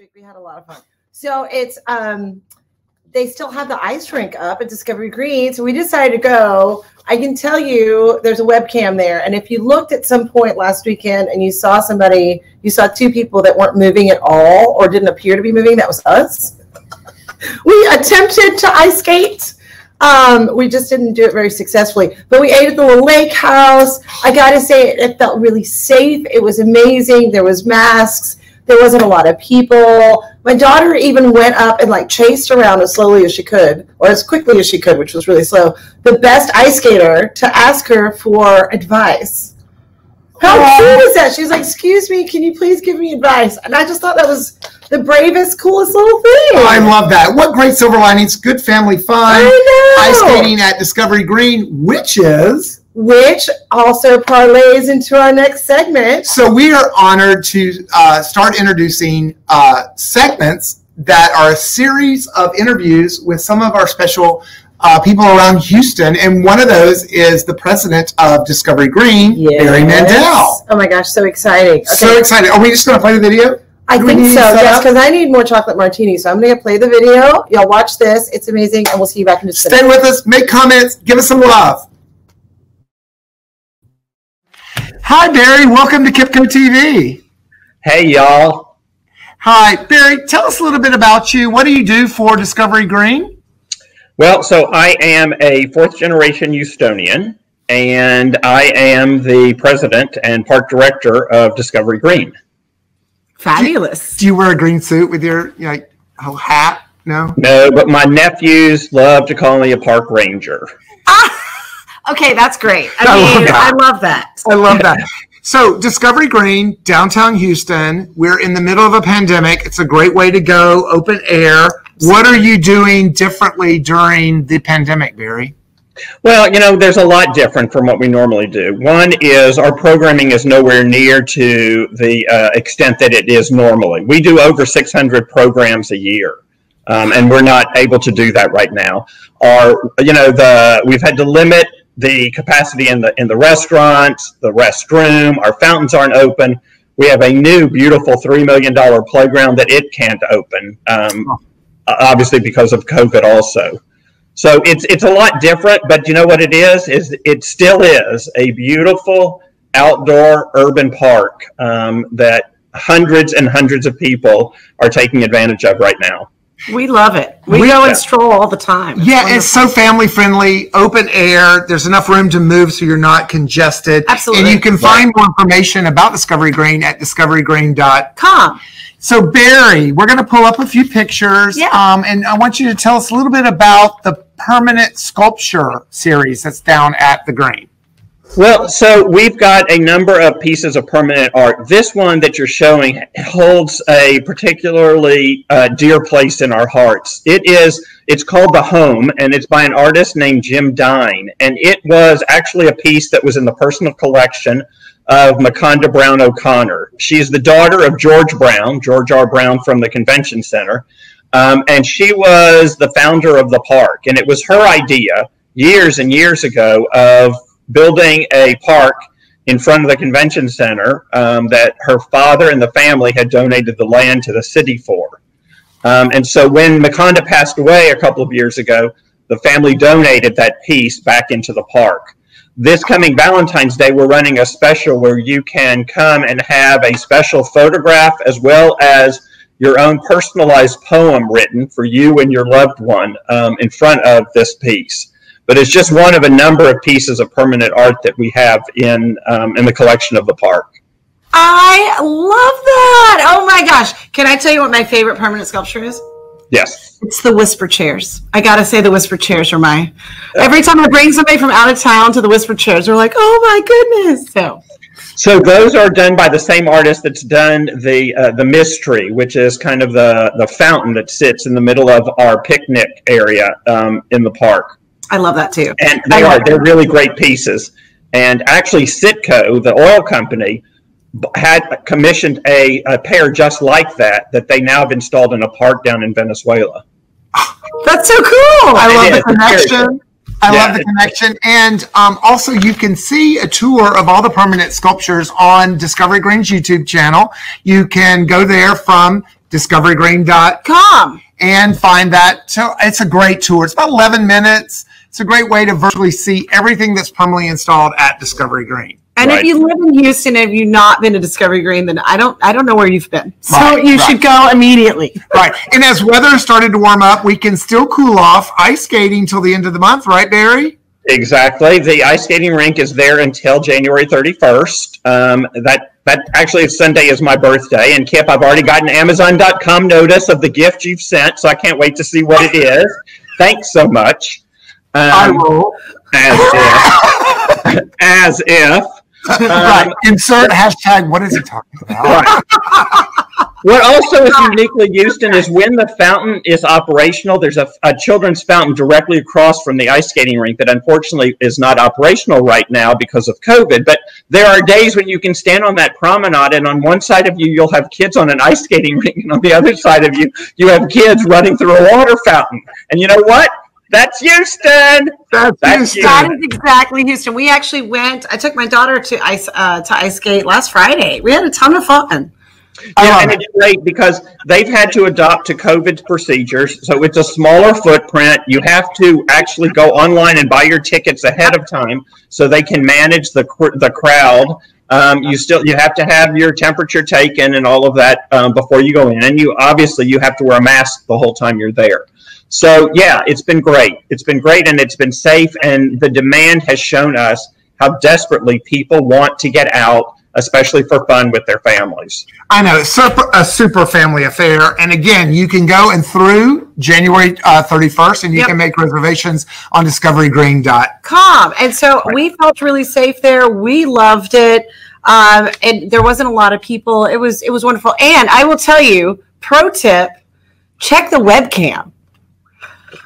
week. We had a lot of fun. So it's they still have the ice rink up at Discovery Green. So we decided to go. I can tell you there's a webcam there. And if you looked at some point last weekend and you saw somebody, you saw two people that weren't moving at all or didn't appear to be moving, that was us. We attempted to ice skate. We just didn't do it very successfully. But we ate at the little lake house. I got to say, it felt really safe. It was amazing. There was masks. There wasn't a lot of people. My daughter even went up and like chased around as slowly as she could, or as quickly as she could, which was really slow, the best ice skater to ask her for advice. How cute is that? She was like, excuse me, can you please give me advice? And I just thought that was the bravest, coolest little thing. Oh, I love that. What great silver linings. Good family fun. I know. Ice skating at Discovery Green, which also parlays into our next segment. So we are honored to start introducing segments that are a series of interviews with some of our special people around Houston. And one of those is the president of Discovery Green, yes. Barry Mandel. Oh my gosh, so exciting. Okay. So excited. Are we just going to play the video? I think so, yes, because I need more chocolate martini. So I'm going to play the video. Y'all watch this. It's amazing. And we'll see you back in just a minute. Stay with us. Make comments. Give us some love. Hi, Barry. Welcome to KipCo TV. Hey, y'all. Hi, Barry. Tell us a little bit about you. What do you do for Discovery Green? Well, so I am a fourth-generation Houstonian, and I am the president and park director of Discovery Green. Fabulous. Do you wear a green suit with your hat? No? No, but my nephews love to call me a park ranger. Okay, that's great. I love that. I love that. So Discovery Green, downtown Houston, we're in the middle of a pandemic. It's a great way to go, open air. What are you doing differently during the pandemic, Barry? Well, there's a lot different from what we normally do. One is our programming is nowhere near to the extent that it is normally. We do over 600 programs a year. And we're not able to do that right now. We've had to limit the capacity in the restaurants, the restroom. Our fountains aren't open. We have a new, beautiful $3 million playground that it can't open, obviously because of COVID also. So it's a lot different, but you know what it is it still is a beautiful outdoor urban park that hundreds and hundreds of people are taking advantage of right now. We love it. We go and stroll all the time. It's so family friendly, open air. There's enough room to move so you're not congested. Absolutely. And you can find more information about Discovery Green at discoverygreen.com. So Barry, we're going to pull up a few pictures. Yeah. And I want you to tell us a little bit about the permanent sculpture series that's down at the Green. Well, so we've got a number of pieces of permanent art. This one that you're showing holds a particularly dear place in our hearts. It's called The Home, and it's by an artist named Jim Dine. And it was actually a piece that was in the personal collection of Maconda Brown O'Connor. She's the daughter of George R. Brown from the Convention Center. And she was the founder of the park. And it was her idea years and years ago of building a park in front of the convention center that her father and the family had donated the land to the city for. And so when Maconda passed away a couple of years ago, the family donated that piece back into the park. This coming Valentine's Day, we're running a special where you can come and have a special photograph as well as your own personalized poem written for you and your loved one in front of this piece. But it's just one of a number of pieces of permanent art that we have in the collection of the park. I love that. Oh my gosh. Can I tell you what my favorite permanent sculpture is? Yes. It's the whisper chairs. I got to say the whisper chairs are every time I bring somebody from out of town to the whisper chairs, they're like, oh my goodness. So those are done by the same artist that's done the mystery, which is kind of the fountain that sits in the middle of our picnic area in the park. I love that too. And they're really great pieces. And actually Citco, the oil company, had commissioned a pair just like that they now have installed in a park down in Venezuela. That's so cool. I love the connection. I love the connection. And also you can see a tour of all the permanent sculptures on Discovery Green's YouTube channel. You can go there from discoverygreen.com and find that. So it's a great tour. It's about 11 minutes. It's a great way to virtually see everything that's permanently installed at Discovery Green. And if you live in Houston, have you not been to Discovery Green, then I don't know where you've been. So you should go immediately. Right. And as weather started to warm up, we can still cool off ice skating till the end of the month, right, Barry? Exactly. The ice skating rink is there until January 31st. That actually Sunday is my birthday. And Kip, I've already gotten Amazon.com notice of the gift you've sent, so I can't wait to see what it is. Thanks so much. I will. As if. Right. Insert hashtag, what is he talking about? Right. What also is uniquely Houston is when the fountain is operational, there's a children's fountain directly across from the ice skating rink that unfortunately is not operational right now because of COVID. But there are days when you can stand on that promenade, and on one side of you, you'll have kids on an ice skating rink, and on the other side of you, you have kids running through a water fountain. And you know what? That's Houston. That's Houston. That is exactly Houston. We actually went. I took my daughter to ice skate last Friday. We had a ton of fun. Yeah, and it's great because they've had to adopt to COVID procedures, so it's a smaller footprint. You have to actually go online and buy your tickets ahead of time so they can manage the crowd. You have to have your temperature taken and all of that before you go in, and you have to wear a mask the whole time you're there. So yeah, it's been great. It's been great, and it's been safe, and the demand has shown us how desperately people want to get out, especially for fun with their families. I know, it's a super family affair. And again, you can go and through January 31st, and you can make reservations on discoverygreen.com. And so we felt really safe there. We loved it. And there wasn't a lot of people. It was wonderful. And I will tell you, pro tip, check the webcam.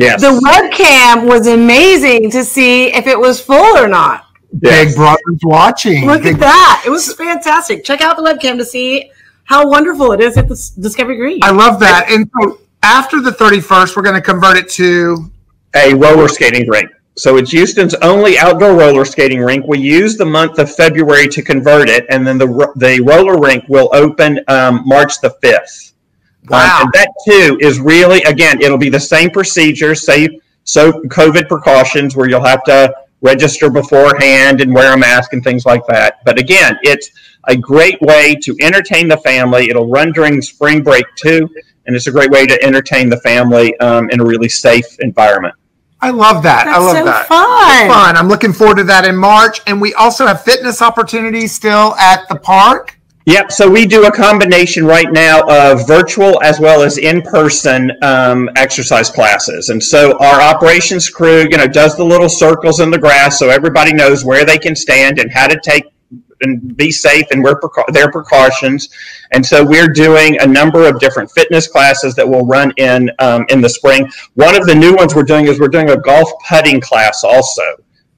Yes. The webcam was amazing to see if it was full or not. Yes. Big Brother's watching. Look at that. It was fantastic. Check out the webcam to see how wonderful it is at the Discovery Green. I love that. And so after the 31st, we're going to convert it to a roller skating rink. So it's Houston's only outdoor roller skating rink. We use the month of February to convert it, and then the roller rink will open March the 5th. Wow. And that, too, is really, again, it'll be the same procedure, so COVID precautions where you'll have to register beforehand and wear a mask and things like that. But, again, it's a great way to entertain the family. It'll run during spring break, too, and it's a great way to entertain the family in a really safe environment. I love that. That's I love so that. Fun. It's fun. I'm looking forward to that in March. And we also have fitness opportunities still at the park. Yep. So we do a combination right now of virtual as well as in-person exercise classes. And so our operations crew, does the little circles in the grass so everybody knows where they can stand and how to take and be safe and wear their precautions. And so we're doing a number of different fitness classes that will run in the spring. One of the new ones we're doing is we're doing a golf putting class also.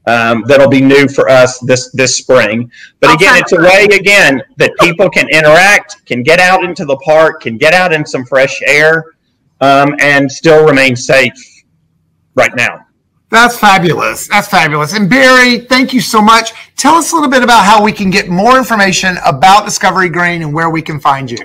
That'll be new for us this spring. But again, it's a way, again, that people can interact, can get out into the park, can get out in some fresh air, and still remain safe right now. That's fabulous. That's fabulous. And Barry, thank you so much. Tell us a little bit about how we can get more information about Discovery Green and where we can find you.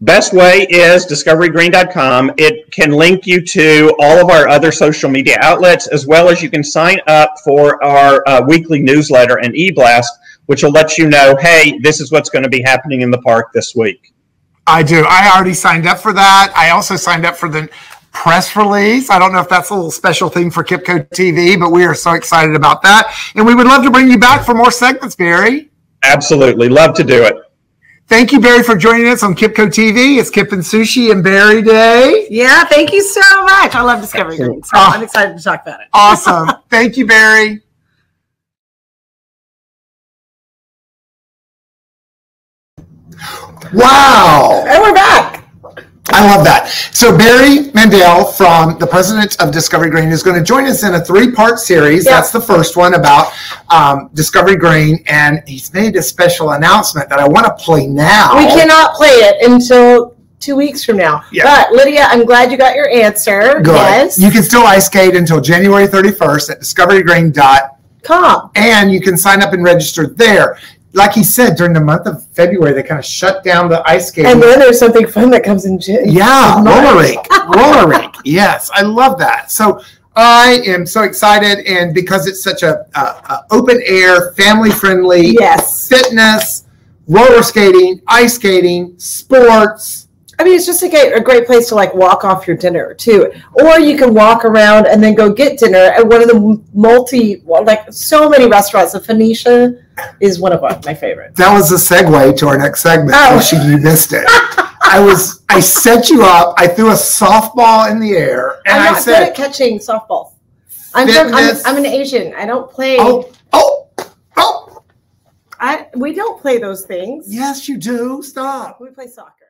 Best way is discoverygreen.com. It can link you to all of our other social media outlets, as well as you can sign up for our weekly newsletter and e-blast, which will let you know, hey, this is what's going to be happening in the park this week. I do. I already signed up for that. I also signed up for the press release. I don't know if that's a little special thing for KipCo TV, but we are so excited about that. And we would love to bring you back for more segments, Barry. Absolutely. Love to do it. Thank you, Barry, for joining us on KipCo TV. It's Kip and Sushi and Barry Day. Yeah, thank you so much. I love Discovery Green, so I'm excited to talk about it. Awesome. Thank you, Barry. Wow. And we're back. I love that. So Barry Mandel, from the president of Discovery Green, is going to join us in a 3-part series. Yep. That's the first one about Discovery Green, and he's made a special announcement that I want to play now. We cannot play it until 2 weeks from now. Yep. But Lydia, I'm glad you got your answer. Good. Yes. You can still ice skate until January 31st at discoverygreen.com, and you can sign up and register there. like he said, during the month of February, they kind of shut down the ice skating. And then there's something fun that comes in June. Yeah, roller rink. Yes, I love that. So I am so excited, and because it's such a open air, family friendly, fitness, roller skating, ice skating, sports. I mean, it's just a great place to like walk off your dinner too, or you can walk around and then go get dinner at one of the so many restaurants. The Phoenicia is one of my favorites. That was a segue to our next segment. Oh, you missed it. I set you up. I threw a softball in the air, and I'm not good at catching softballs. I'm an Asian. I don't play. We don't play those things. Yes, you do. Stop. We play soccer.